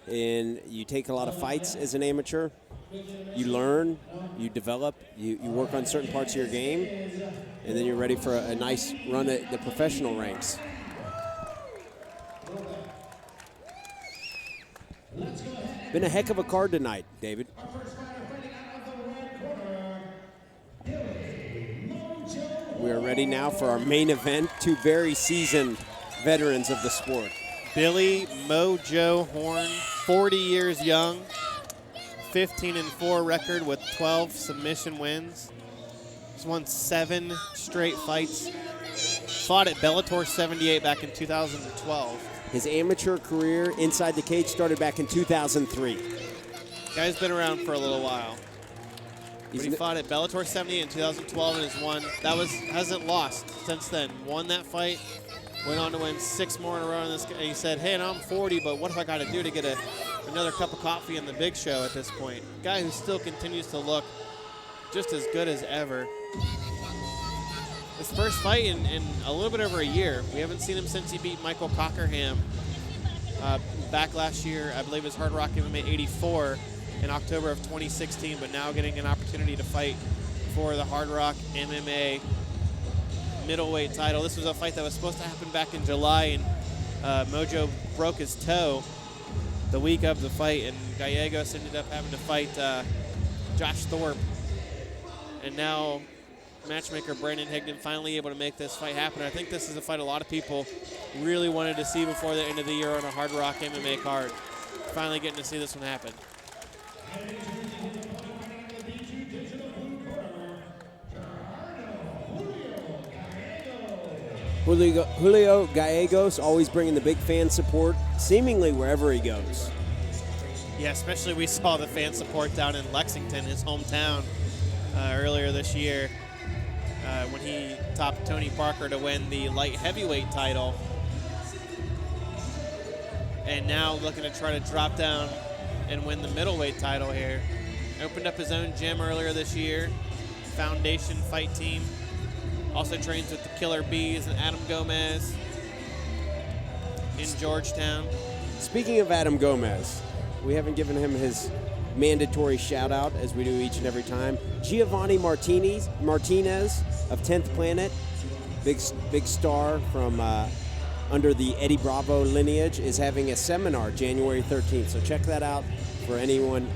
and you take a lot of fights as an amateur. You learn, you develop, you work on certain parts of your game, and then you're ready for a nice run at the professional ranks. Been a heck of a card tonight, David. We are ready now for our main event, two very seasoned veterans of the sport. Billy Mojo Horne, 40 years young, 15-4 record with 12 submission wins. He's won 7 straight fights. Fought at Bellator 78 back in 2012. His amateur career inside the cage started back in 2003. Guy's been around for a little while. But he fought at Bellator 78 in 2012 and has won. Hasn't lost since then. Won that fight. Went on to win 6 more in a row. And he said, hey, now I'm 40, but what have I got to do to get another cup of coffee in the big show at this point? Guy who still continues to look just as good as ever. His first fight in a little bit over a year. We haven't seen him since he beat Michael Cockerham back last year. I believe it was Hardrock MMA 84 in October of 2016, but now getting an opportunity to fight for the Hardrock MMA middleweight title. This was a fight that was supposed to happen back in July, and Mojo broke his toe the week of the fight, and Gallegos ended up having to fight Josh Thorpe. And now matchmaker Brandon Higdon finally able to make this fight happen. I think this is a fight a lot of people really wanted to see before the end of the year on a Hardrock MMA card. Finally getting to see this one happen. Julio Gallegos always bringing the big fan support, seemingly wherever he goes. Yeah, especially we saw the fan support down in Lexington, his hometown, earlier this year when he topped Tony Parker to win the light heavyweight title. And now looking to try to drop down and win the middleweight title here. Opened up his own gym earlier this year, Foundation Fight Team. Also trains with the Killer Bees and Adam Gomez in Georgetown. Speaking of Adam Gomez, we haven't given him his mandatory shout out as we do each and every time. Giovanni Martinez of 10th Planet, big star from under the Eddie Bravo lineage, is having a seminar January 13th. So check that out for anyone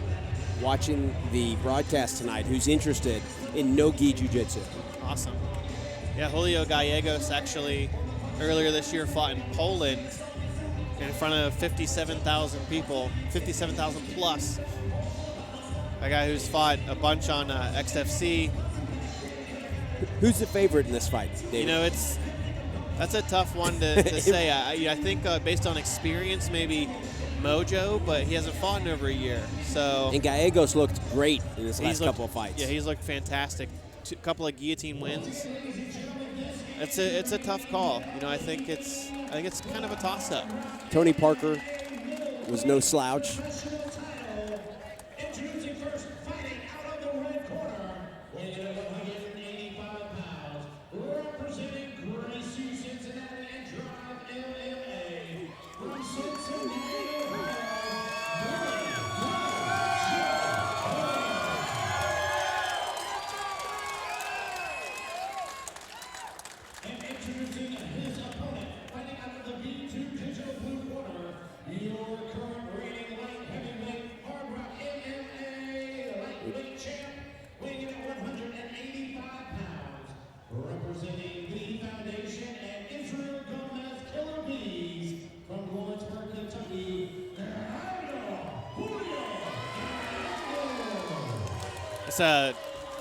watching the broadcast tonight who's interested in no-gi jiu-jitsu. Awesome. Yeah, Julio Gallegos actually earlier this year fought in Poland in front of 57,000 people, 57,000 plus. A guy who's fought a bunch on XFC. Who's the favorite in this fight, David? You know, that's a tough one to say. I think based on experience, maybe Mojo, but he hasn't fought in over a year. So. And Gallegos looked great in this last couple of fights. Yeah, he's looked fantastic. A couple of guillotine wins. It's a tough call. You know, I think it's kind of a toss-up. Tony Parker was no slouch.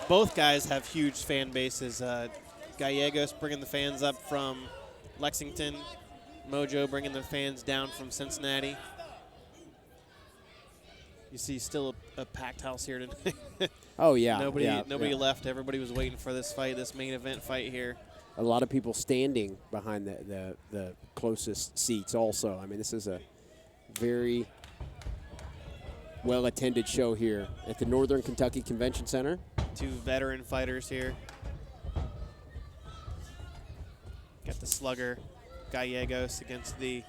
Both guys have huge fan bases. Gallegos bringing the fans up from Lexington. Mojo bringing the fans down from Cincinnati. You see still a packed house here tonight. Oh, yeah. Nobody left. Everybody was waiting for this fight, this main event fight here. A lot of people standing behind the closest seats also. I mean, this is a very well-attended show here at the Northern Kentucky Convention Center. Two veteran fighters here. Got the slugger Gallegos against the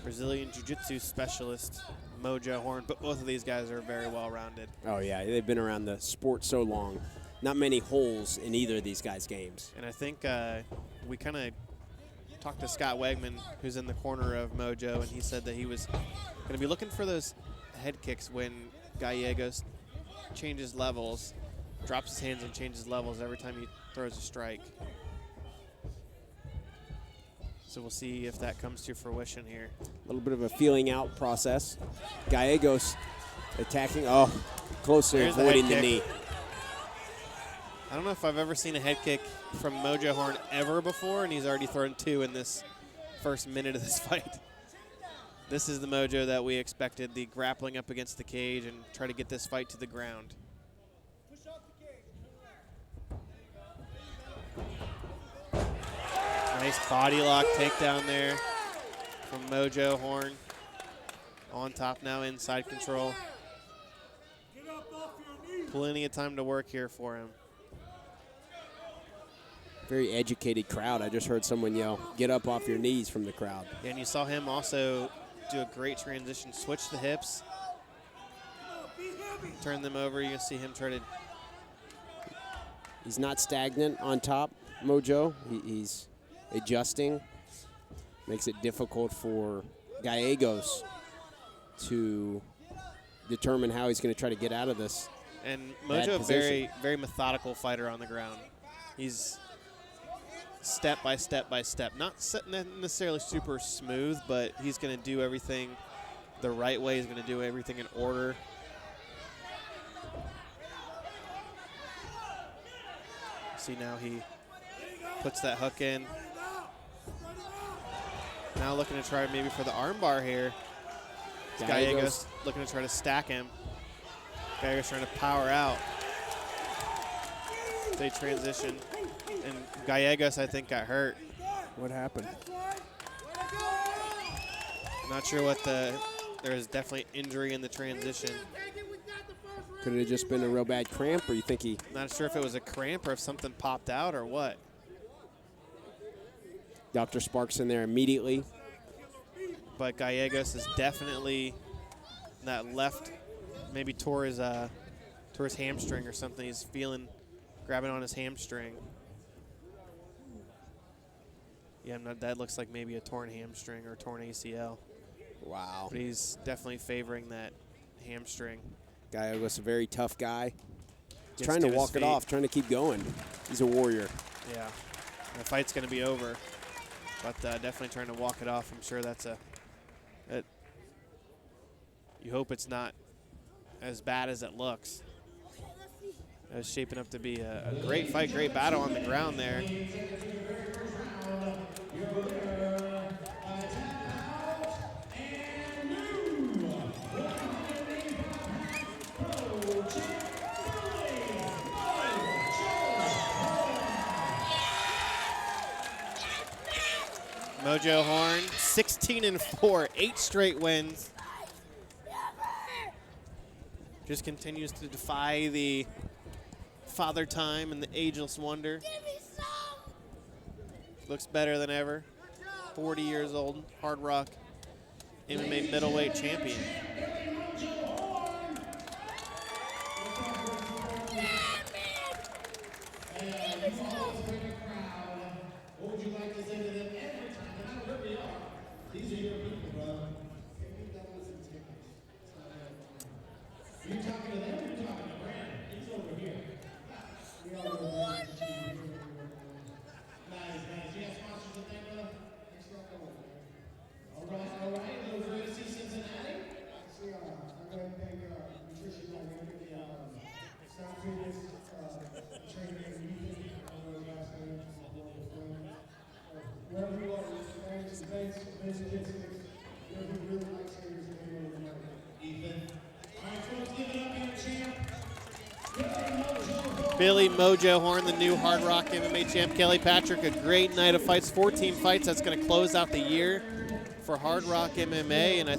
Brazilian Jiu-Jitsu specialist, Mojo Horne. But both of these guys are very well-rounded. Oh, yeah. They've been around the sport so long. Not many holes in either of these guys' games. And I think we kind of talked to Scott Wegman, who's in the corner of Mojo, and he said that he was going to be looking for those head kicks when Gallegos changes levels, drops his hands and changes levels every time he throws a strike. So we'll see if that comes to fruition here. A little bit of a feeling out process. Gallegos attacking. Oh, closely avoiding the knee. I don't know if I've ever seen a head kick from Mojo Horne ever before, and he's already thrown 2 in this first minute of this fight. This is the Mojo that we expected, the grappling up against the cage and try to get this fight to the ground. Nice body lock takedown there from Mojo Horne. On top now, inside control. Plenty of time to work here for him. Very educated crowd. I just heard someone yell, "Get up off your knees," from the crowd. Yeah, and you saw him also do a great transition, switch the hips, turn them over. You can see him try to. He's not stagnant on top, Mojo. He's adjusting. Makes it difficult for Gallegos to determine how he's going to try to get out of this. And Mojo, very, very methodical fighter on the ground. He's step by step by step. Not necessarily super smooth, but he's going to do everything the right way. He's going to do everything in order. See, now he puts that hook in. Now looking to try maybe for the armbar here. Gallegos looking to try to stack him. Gallegos trying to power out. They transition. And Gallegos, I think, got hurt. What happened? I'm not sure what there is definitely injury in the transition. Could it have just been a real bad cramp, or you think he? Not sure if it was a cramp or if something popped out or what. Dr. Sparks in there immediately. But Gallegos is definitely that left, maybe tore his hamstring or something. He's grabbing on his hamstring. Yeah, that looks like maybe a torn hamstring or a torn ACL. Wow. But he's definitely favoring that hamstring. Gallegos, a very tough guy. He's Gets trying to his walk it feet. off, trying to keep going. He's a warrior. Yeah. The fight's going to be over. But definitely trying to walk it off. I'm sure that's you hope it's not as bad as it looks. It's shaping up to be a great fight, great battle on the ground there. Mojo Horne, 16-4, 8 straight wins. Just continues to defy the Father Time and the Ageless Wonder. Looks better than ever. 40 years old, Hardrock MMA middleweight champion. What would you like to say to them every time? And I know they are. These are your people, brother. Are you talking to them or are you talking to Brandon? He's over here. We are over there. Nice. You have sponsors to thank, brother? All right. We're going to see Cincinnati. Actually, I'm going to thank Nutrition Dynamic, Sound Fitness, Training and Youth, wherever you are, events, wherever you really like series in the world. Ethan. All right, folks, give it up here, champ. Billy Mojo Horne, the new Hardrock MMA champ. Kelly Patrick, a great night of fights, 14 fights. That's going to close out the year for Hardrock MMA, and I